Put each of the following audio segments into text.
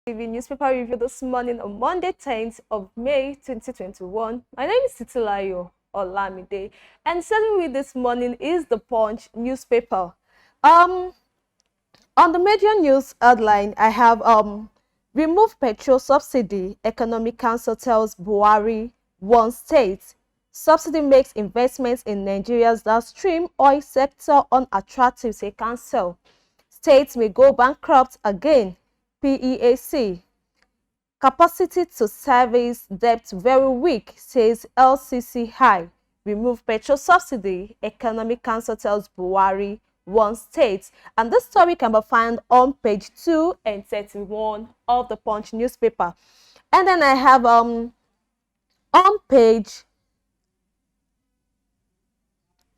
TV newspaper review this morning on Monday, 10th of May 2021. My name is Titilayo Olamide, and starting with this morning is the Punch newspaper. On the major news headline, I have remove petrol subsidy. Economic Council tells Buhari one state. Subsidy makes investments in Nigeria's downstream oil sector unattractive, say council. States may go bankrupt again. PEAC. Capacity to service debt very weak, says LCCI. Remove petrol subsidy. Economic Council tells Buhari one state. And this story can be found on page 2 and 31 of the Punch newspaper. And then I have on page,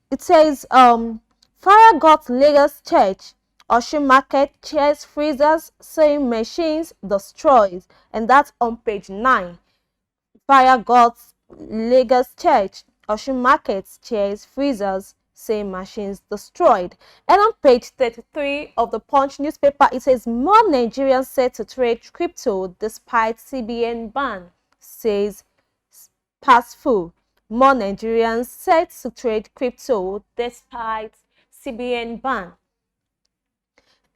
it says fire got Lagos church. Osun market chairs freezers, sewing machines destroyed, and that's on page 9. Fire got Lagos church. Osun market chairs freezers, sewing machines destroyed. And on page 33 of the Punch newspaper, it says more Nigerians set to trade crypto despite CBN ban, says Passful. More Nigerians set to trade crypto despite CBN ban.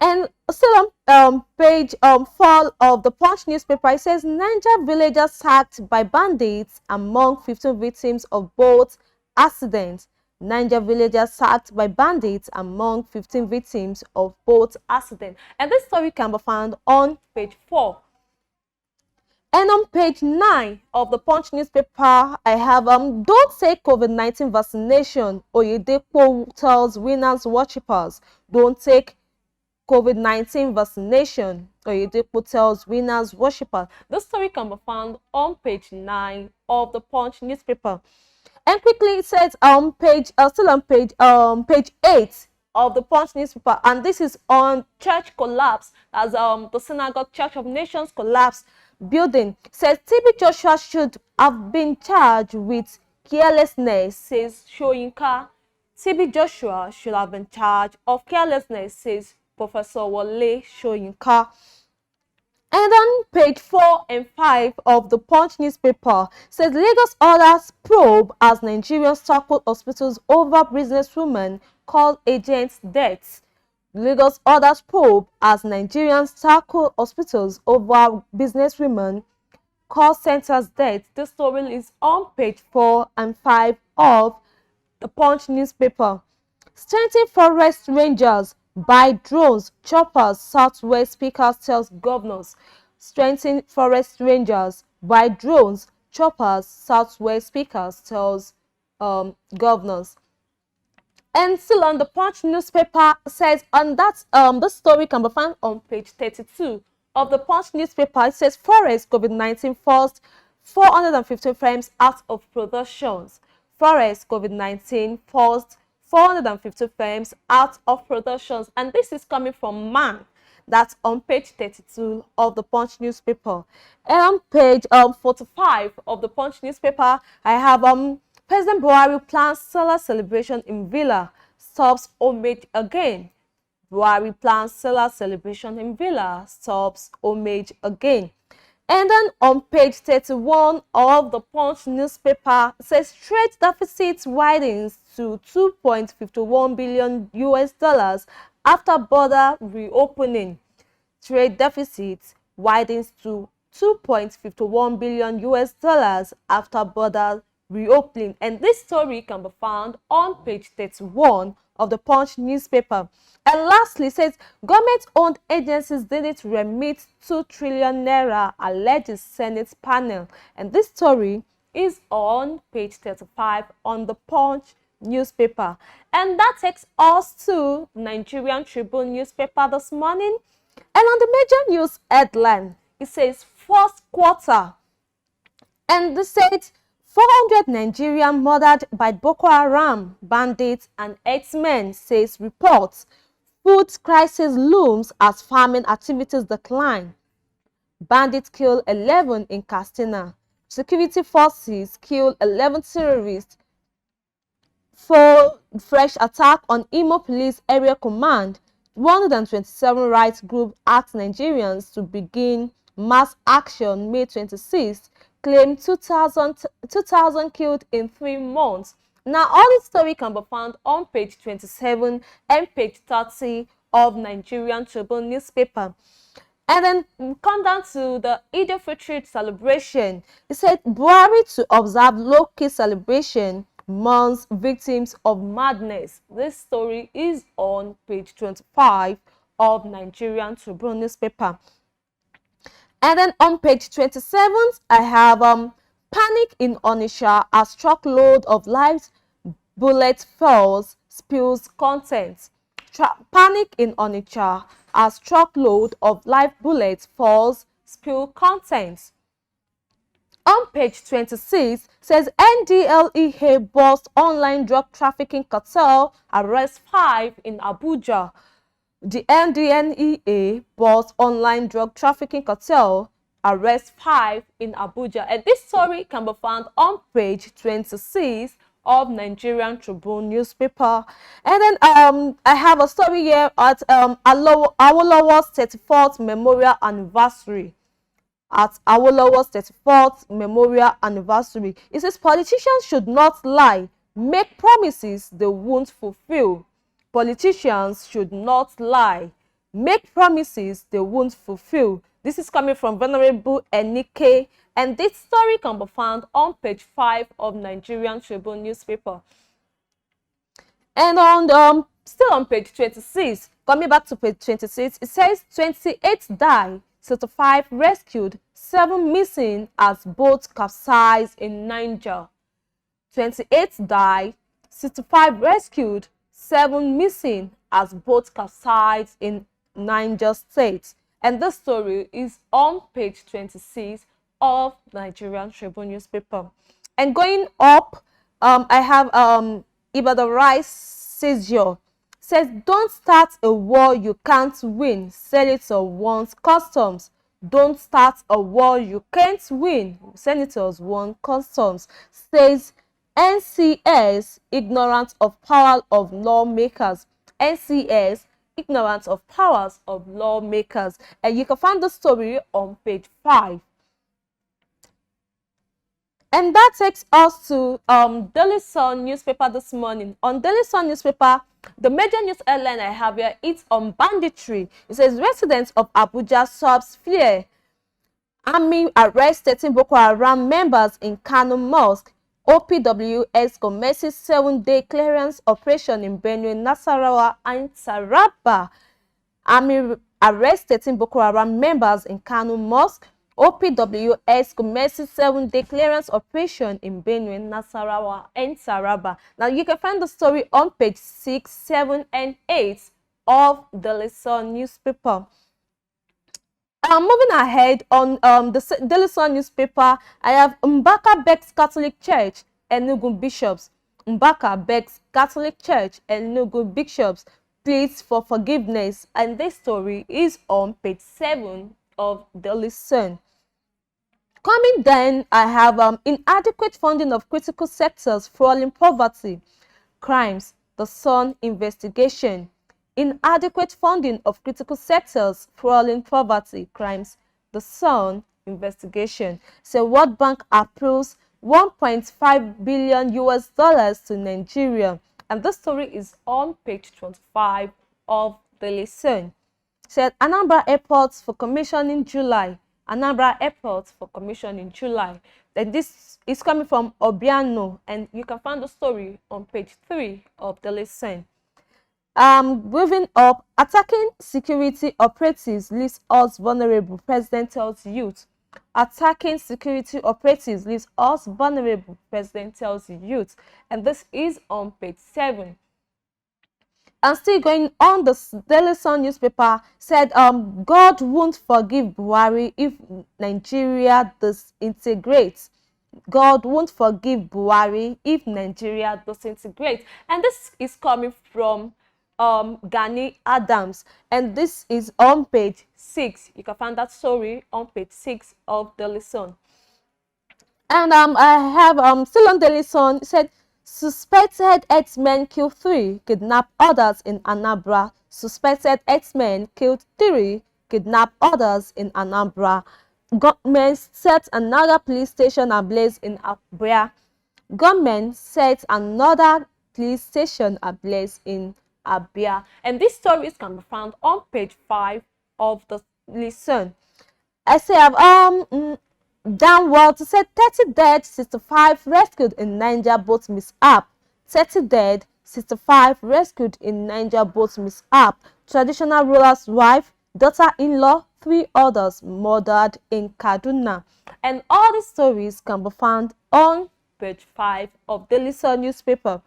And still on page 4 of the Punch newspaper, it says Niger villagers sacked by bandits among 15 victims of boat accidents. Niger villagers sacked by bandits among 15 victims of boat accident. And this story can be found on page 4. And on page 9 of the Punch newspaper, I have don't take COVID-19 vaccination. Oyedepo tells winners worshippers. Don't take COVID-19 vaccination. Oyedepo tells winners worshippers. The story can be found on page 9 of the Punch newspaper. And quickly it says page 8 of the Punch newspaper, and this is on church collapse, as the Synagogue Church of Nations collapse building. Says TB Joshua should have been charged with carelessness, says Soyinka. TB Joshua should have been charged of carelessness, says Professor Wole Soyinka. And on page 4 and 5 of the Punch newspaper, says Lagos orders probe as Nigerians tackle hospitals over businesswomen call agents deaths. Lagos orders probe as Nigerians tackle hospitals over businesswomen call centers deaths. This story is on page 4 and 5 of the Punch newspaper. Strengthen forest rangers by drones, choppers, Southwest Speaker tells governors. Strengthen forest rangers by drones, choppers, Southwest Speaker tells governors. And still on the Punch newspaper says, and that's the story can be found on page 32 of the Punch newspaper. It says forest COVID-19 forced 450 firms out of productions. Forest COVID-19 forced 450 firms out of productions, and this is coming from Man. That's on page 32 of the Punch newspaper. And on page 45 of the Punch newspaper, I have President Buhari plans solar celebration in Villa, stops homage again. Buhari plans solar celebration in Villa, stops homage again. And then on page 31 of the Punch newspaper, says trade deficit widens to 2.51 billion US dollars after border reopening. Trade deficit widens to 2.51 billion US dollars after border reopening. And this story can be found on page 31 of the Punch newspaper. And lastly, says government-owned agencies didn't remit 2 trillion naira, alleges Senate panel. And this story is on page 35 on the Punch newspaper. And that takes us to Nigerian Tribune newspaper this morning. And on the major news headline, it says first quarter. And this says 400 Nigerians murdered by Boko Haram, bandits and X-men, says reports. Food crisis looms as farming activities decline. Bandits kill 11 in Katsina. Security forces kill 11 terrorists. For fresh attack on Imo Police Area Command. 127 rights group asked Nigerians to begin Mass Action, May 26th, claimed 2,000 killed in 3 months. Now, all this story can be found on page 27 and page 30 of Nigerian Tribune newspaper. And then we come down to the Eid al-Fitr celebration. It said Buhari to observe low-key celebration mourns victims of madness. This story is on page 25 of Nigerian Tribune newspaper. And then on page 27, I have panic in Onitsha as truckload of live bullet falls, spills contents. Panic in Onitsha as truckload of live bullets falls, spill contents. On page 26 says NDLEA busts online drug trafficking cartel, arrests 5 in Abuja. The NDLEA busts online drug trafficking cartel, arrests 5 in Abuja. And this story can be found on page 26 of Nigerian Tribune newspaper. And then I have a story here at Awolowo's 34th memorial anniversary. At Awolowo's 34th memorial anniversary, it says politicians should not lie, make promises they won't fulfill. Politicians should not lie, make promises they won't fulfill. This is coming from Venerable Enike, and this story can be found on page 5 of Nigerian Tribune newspaper. And on still on page 26, coming back to page 26, it says 28 die, 35 rescued, 7 missing as boat capsized in Niger. 28 die, 65 rescued, 7 missing as boat capsized in Niger State. And this story is on page 26 of Nigerian Tribune newspaper. And going up, I have Ibadan Rice Seizure. Says, don't start a war you can't win, Senator warns customs. Don't start a war you can't win, senators warn customs. Says NCS, ignorance of power of lawmakers. NCS, ignorance of powers of lawmakers. And you can find the story on page 5. And that takes us to Daily Sun newspaper this morning. On Daily Sun newspaper, the major news headline I have here is on banditry. It says residents of Abuja subs fear. Army arrests 13 Boko Haram members in Kano Mosque. OPWS commences 7-day clearance operation in Benue, Nasarawa, and Taraba. Army arrests 13 Boko Haram members in Kano Mosque. OPWS commences 7-day clearance operation in Benue, Nasarawa, and Taraba. Now, you can find the story on page 6, 7, and 8 of the Sun newspaper. Moving ahead on the Daily Sun newspaper, I have Mbaka begs Catholic Church and Enugu bishops. Mbaka begs Catholic Church and Enugu bishops pleads for forgiveness, and this story is on page 7 of Daily Sun. Coming then, I have inadequate funding of critical sectors fueling poverty, crimes, the Sun investigation. Inadequate funding of critical sectors fueling poverty, crimes, the Sun investigation. So World Bank approves $1.5 billion to Nigeria. And this story is on page 25 of Daily Sun. Said Anambra Airports for commission in July. Anambra Airport for commission in July. Then this is coming from Obiano, and you can find the story on page 3 of Daily Sun. Moving up, attacking security operatives leaves us vulnerable, President tells youth. Attacking security operatives leaves us vulnerable, President tells youth. And this is on page 7. And still going on, the Daily Sun newspaper said, God won't forgive Buhari if Nigeria disintegrates. God won't forgive Buhari if Nigeria disintegrates. And this is coming from Gani Adams, and this is on page 6. You can find that story on page 6 of Daily Sun. And I have still on Daily Sun. It said suspected X-men kill 3, kidnap others in Anambra. Suspected X-men killed 3, kidnap others in Anambra. Government sets another police station ablaze in Abia. Government sets another police station ablaze in Abia. And these stories can be found on page 5 of the Listen. I say downward to say 30 dead, 65 rescued in Niger boat mishap. 30 dead, 65 rescued in Niger boat mishap. Traditional ruler's wife, daughter-in-law, 3 others murdered in Kaduna. And all the stories can be found on page 5 of Daily Sun newspaper.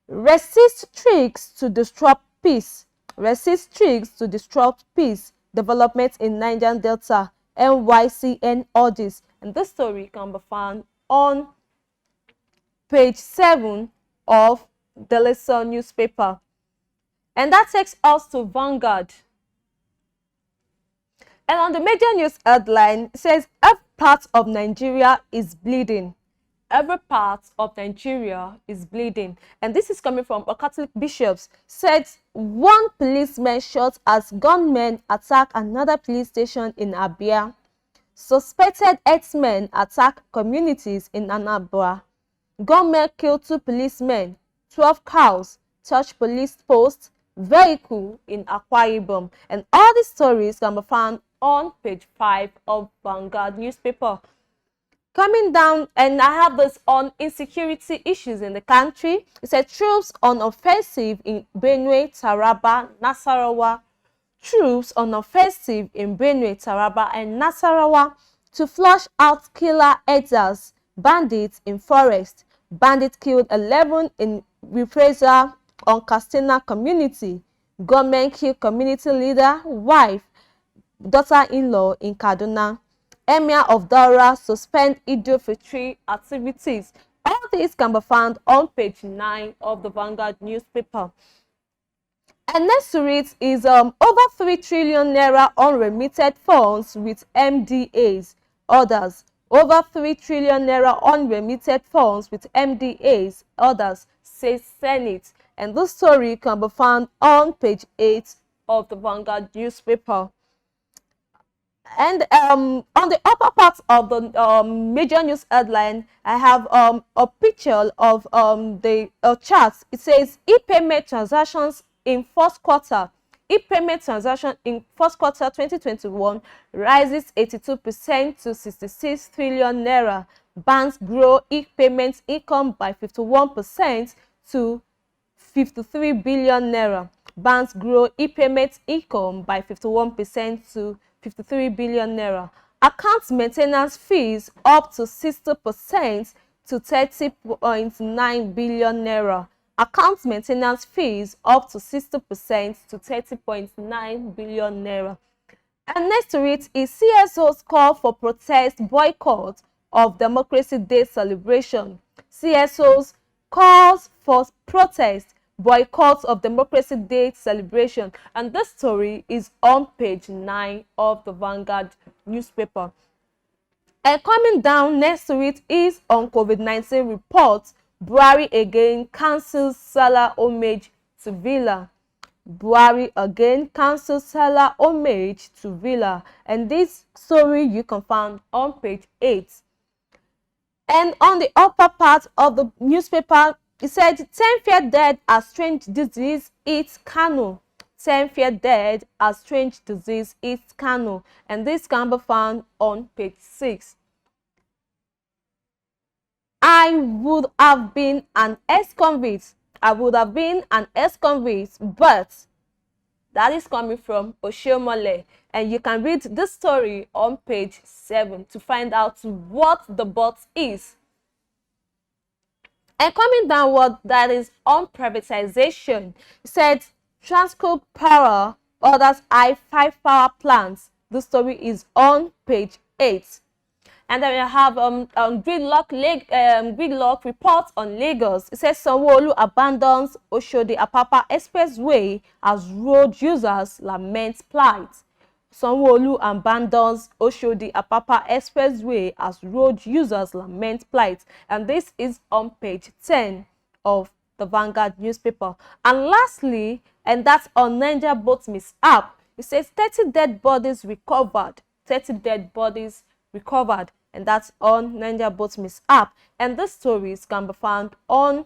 Resist tricks to disrupt peace. Resist tricks to disrupt peace. Development in Niger Delta. NYCN urges. And this story can be found on page 7 of Daily Sun newspaper. And that takes us to Vanguard. And on the major news headline, it says every part of Nigeria is bleeding. Every part of Nigeria is bleeding. And this is coming from a Catholic bishops. Said one policeman shot as gunmen attack another police station in Abia. Suspected herdsmen attack communities in Anambra. Gunmen kill 2 policemen, 12 cows, touch police post, vehicle in Akwa Ibom. And all these stories can be found on page 5 of Vanguard newspaper. Coming down, and I have this on insecurity issues in the country. It said troops on offensive in Benue, Taraba, Nasarawa. Troops on offensive in Benue, Taraba, and Nasarawa to flush out killer herders, bandits in forest. Bandits killed 11 in reprisal on Castina community. Government killed community leader, wife, daughter-in-law in Kaduna. Emir of Daura suspend Eid Fitri activities. All these can be found on page 9 of the Vanguard newspaper. And next to it is over 3 trillion naira unremitted funds with MDAs. Others, over 3 trillion naira unremitted funds with MDAs. Others, says Senate. And this story can be found on page 8 of the Vanguard newspaper. And on the upper part of the major news headline, I have a picture of the charts. It says e-payment transactions in first quarter. E-payment transaction in first quarter 2021 rises 82% to 66 trillion naira. Banks grow e-payment income by 51% to 53 billion naira. Banks grow e-payment income by 51% to 53 billion naira. Account maintenance fees up to 60% to 30.9 billion naira. Account maintenance fees up to 60% to 30.9 billion naira. And next to it is CSO's call for protest boycott of Democracy Day celebration. CSO's calls for protest boycott of Democracy Day celebration. And this story is on page 9 of the Vanguard newspaper. And coming down next to it is on COVID-19 report. Buhari again cancels Salah homage to Villa. Buhari again cancels Salah homage to Villa. And this story you can find on page 8. And on the upper part of the newspaper, it said 10 fear dead as strange disease hits Kano. 10 fear dead as strange disease hits Kano. And this can be found on page 6. I would have been an ex-convict. I would have been an ex-convict, but that is coming from Oshiomhole. And you can read this story on page 7 to find out what the but is. And coming downward, that is on privatization. It said Transco Power orders I5 power plants. The story is on page 8. And then we have gridlock report on Lagos. It says Sanwo-Olu abandons Oshodi-Apapa Expressway as road users lament plight. Sanwo-Olu abandons Oshodi-Apapa Expressway as road users lament plight. And this is on page 10 of the Vanguard newspaper. And lastly, and that's on Niger boat mishap, it says 30 dead bodies recovered. 30 dead bodies recovered, and that's on Niger Boat Mishap. And the stories can be found on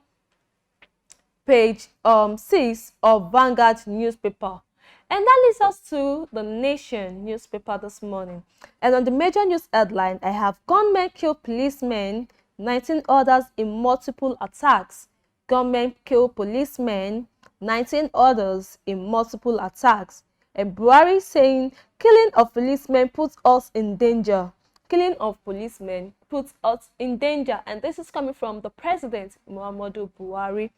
page 6 of Vanguard newspaper. And that leads us to the Nation newspaper this morning. And on the major news headline, I have gunmen kill policemen, 19 others in multiple attacks. Gunmen kill policemen, 19 others in multiple attacks. And Buhari saying, killing of policemen puts us in danger. Killing of policemen puts us in danger. And this is coming from the president, Muhammadu Buhari.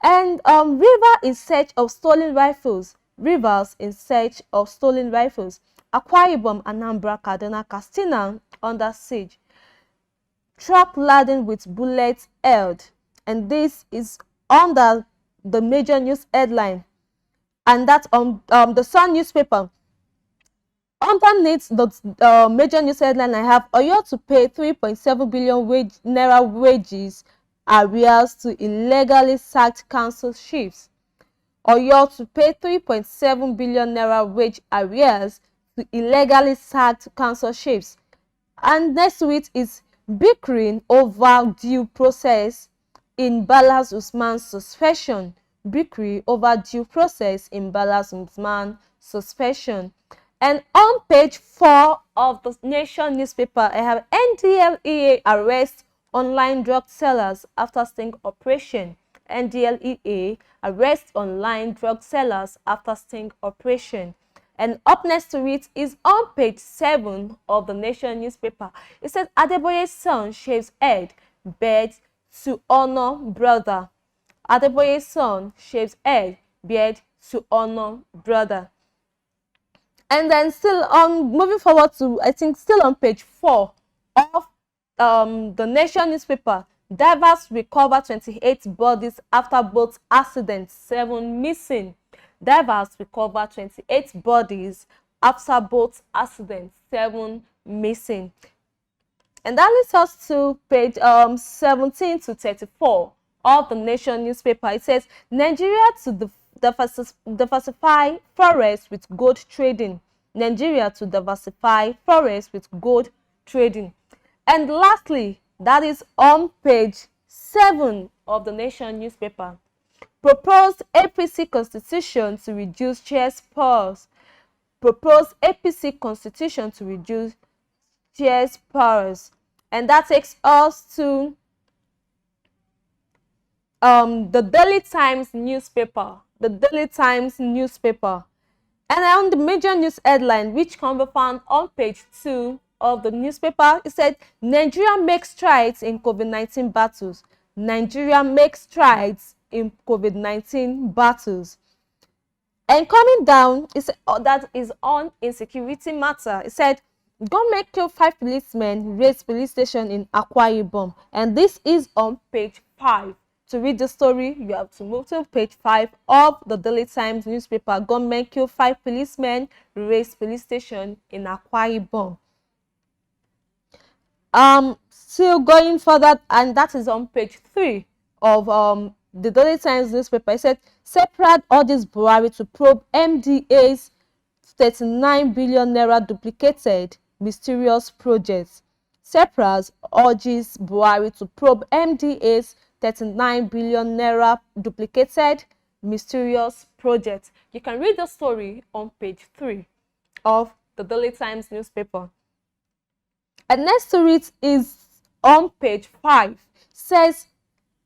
And River in search of stolen rifles. Rivers in search of stolen rifles. Akwa Ibom, Anambra, Kaduna, Katsina under siege. Truck laden with bullets held. And this is under the major news headline. And that's on the Sun newspaper. Underneath the major news headline, I have Oyo to pay 3.7 billion naira wages arrears to illegally sacked council chiefs. Oyo to pay 3.7 billion naira wage arrears to illegally sacked council chiefs. And next to it is bickering over due process in Bala Usman's suspension. Bickering over due process in Bala Usman's suspension. And on page 4 of the Nation newspaper, I have NDLEA arrests online drug sellers after sting operation. NDLEA arrests online drug sellers after sting operation. And up next to it is on page 7 of the Nation newspaper. It says Adeboye's son shaves head, beard to honor brother. Adeboye's son shaves head, beard to honor brother. And then still on moving forward to, I think, still on page 4 of the Nation newspaper, divers recover 28 bodies after boat accident, 7 missing. Divers recover 28 bodies after boat accident, 7 missing. And that leads us to page 17 to 34 of the Nation newspaper. It says Nigeria to diversify forests with gold trading. Nigeria to diversify forests with gold trading. And lastly, that is on page 7 of the Nation newspaper. Proposed APC constitution to reduce chairs powers. Proposed APC constitution to reduce chairs powers. And that takes us to the Daily Times newspaper. The Daily Times newspaper. And on the major news headline, which can be found on page 2 of the newspaper, it said Nigeria makes strides in COVID-19 battles. Nigeria makes strides in COVID-19 battles. And coming down, that is on insecurity matter. It said government killed 5 policemen, raised police station in Akwa Ibom. And this is on page 5. To read the story, you have to move to page 5 of the Daily Times newspaper. Government killed 5 policemen, raised police station in Akwa Ibom. Still going further, and that is on page 3 of the Daily Times newspaper. It said Separate urges Buhari to probe MDA's 39 billion naira duplicated mysterious projects. Separate urges Buhari to probe MDA's 39 billion naira duplicated mysterious project. You can read the story on page 3 of the Daily Times newspaper. And next to it is on page 5. Says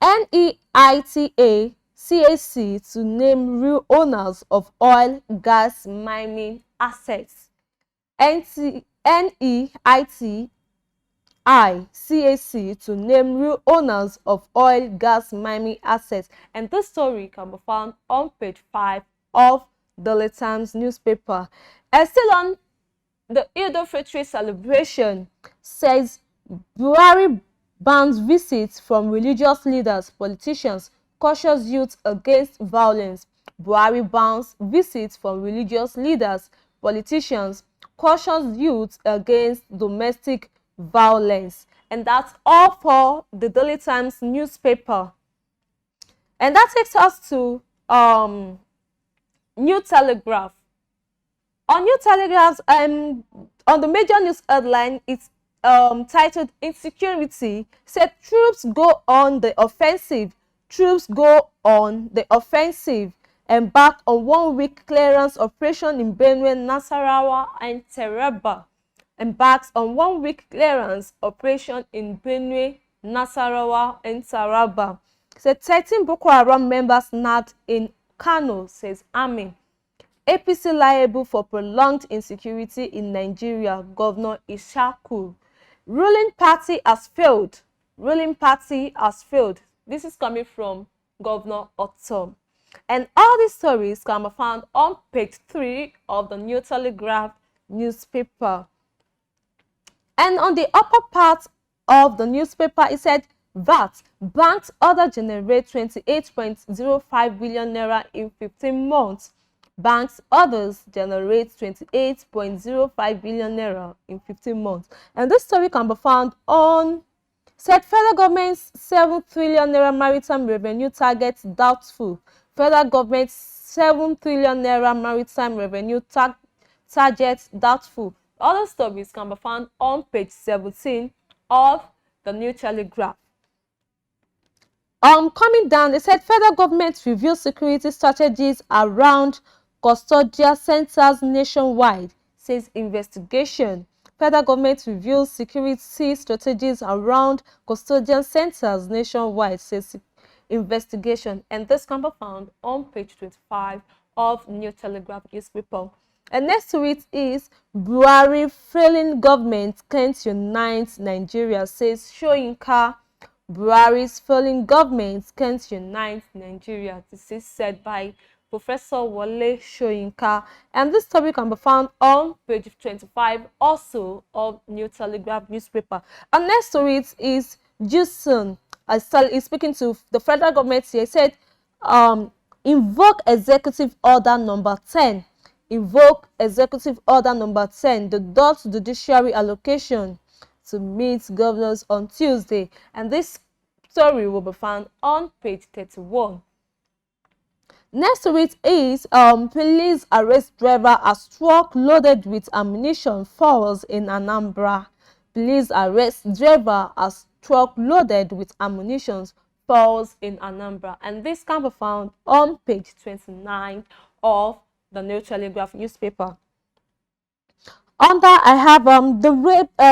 NEITA CAC to name real owners of oil, gas, mining assets. NEITA CAC to name real owners of oil, gas, mining assets. And this story can be found on page 5 of the Daily Times newspaper. And still on the Eid al-Fitr celebration, says Buhari bans visits from religious leaders, politicians, cautions youth against violence. Buhari bans visits from religious leaders, politicians, cautions youth against domestic violence. And that's all for the Daily Times newspaper. And that takes us to New Telegraph. On New Telegraph's On the major news headline, it's titled Insecurity, said troops go on the offensive. Troops go on the offensive. Embark on 1 week clearance operation in Benue, Nasarawa, and Taraba. Embarks on 1 week clearance operation in Benue, Nasarawa, and Taraba. Said 13 Boko Haram members nabbed in Kano, says Army. APC liable for prolonged insecurity in Nigeria, Governor Ishaku. Ruling party has failed. Ruling party has failed. This is coming from Governor Otto. And all these stories can be found on page 3 of the New Telegraph newspaper. And on the upper part of the newspaper, it said VAT, banks order generate 28.05 billion naira in 15 months. Banks others generate 28.05 billion naira in 15 months. And this story can be found on said federal government's 7 trillion naira maritime revenue targets doubtful. Federal government's 7 trillion naira maritime revenue targets doubtful. Other stories can be found on page 17 of the New Telegraph. Coming down, they said federal government reviews security strategies around custodial centers nationwide, says investigation. Federal government reviews security strategies around custodial centers nationwide, says investigation. And this can be found on page 25 of New Telegraph newspaper. And next to it is Buhari failing government can't unite Nigeria, says Soyinka. Buhari's failing government can't unite Nigeria. This is said by Professor Wole Soyinka. And this topic can be found on page 25 also of New Telegraph newspaper. And next to it is Juson. He's speaking to the federal government here. He said, invoke executive order number 10. Invoke executive order number 10, the dot judiciary allocation to meet governors on Tuesday. And this story will be found on page 31. Next to it is police arrest driver as truck loaded with ammunition falls in Anambra. Police arrest driver as truck loaded with ammunition falls in Anambra. And this can be found on page 29 of the New Telegraph newspaper. Under I have the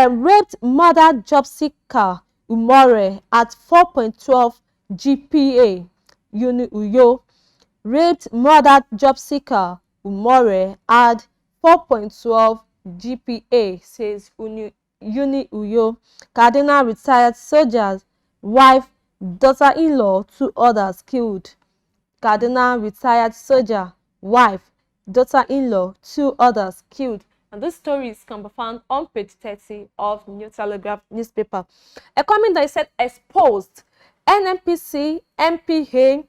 raped mother job seeker Umore at 4.12 GPA. Uni Uyo. Raped mother job seeker Umore at 4.12 GPA, says Uni Uyo. Cardinal retired soldiers, wife, daughter-in-law, 2 others killed. Cardinal retired soldier, wife, daughter-in-law, 2 others killed. And these stories can be found on page 30 of New Telegraph newspaper. A comment that said exposed. NNPC, MPA,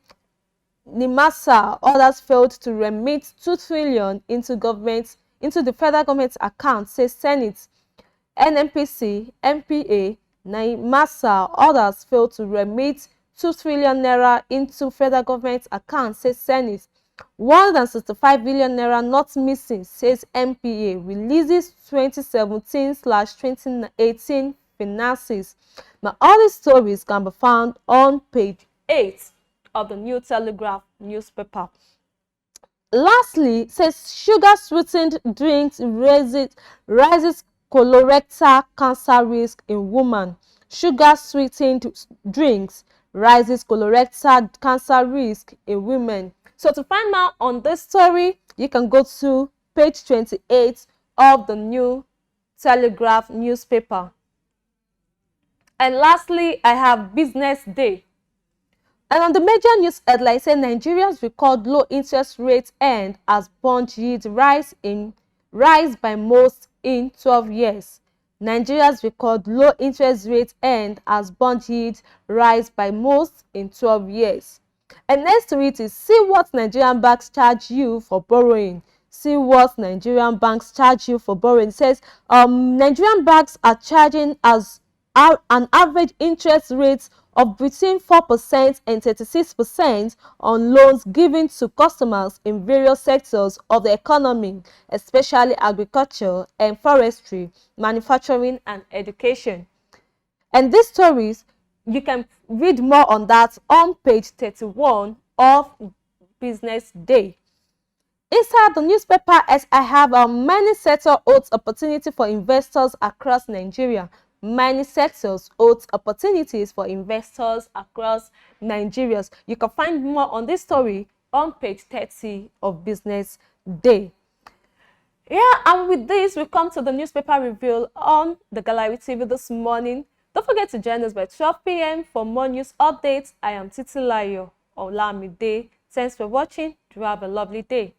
NIMASA, others failed to remit 2 trillion into the federal government's account, says Senate. NNPC, MPA, NIMASA, others failed to remit 2 trillion naira into federal government's account, says Senate. 165 billion naira not missing, says MPA. Releases 2017/2018 finances. Now, all these stories can be found on page 8 of the New Telegraph newspaper. Lastly, says sugar sweetened drinks rises colorectal cancer risk in woman. Sugar sweetened drinks rises colorectal cancer risk in women. So to find out on this story, you can go to page 28 of the New Telegraph newspaper. And lastly, I have Business Day. And on the major news headline, say Nigerians record low interest rate end as bond yield rise by most in 12 years. Nigerians record low interest rate end as bond yield rise by most in 12 years. And next to it is see what Nigerian banks charge you for borrowing. See what Nigerian banks charge you for borrowing. It says Nigerian banks are charging as an average interest rate of between 4% and 36% on loans given to customers in various sectors of the economy, especially agriculture and forestry, manufacturing, and education. And these stories, you can read more on that on page 31 of Business Day. Inside the newspaper, as I have many sector holds opportunity for investors across Nigeria. Many sectors holds opportunities for investors across Nigeria. You can find more on this story on page 30 of Business Day. Yeah, and with this, we come to the newspaper review on the Gallery TV this morning. Don't forget to join us by 12 p.m. for more news updates. I am Titilayo Olamide. Thanks for watching. Do have a lovely day.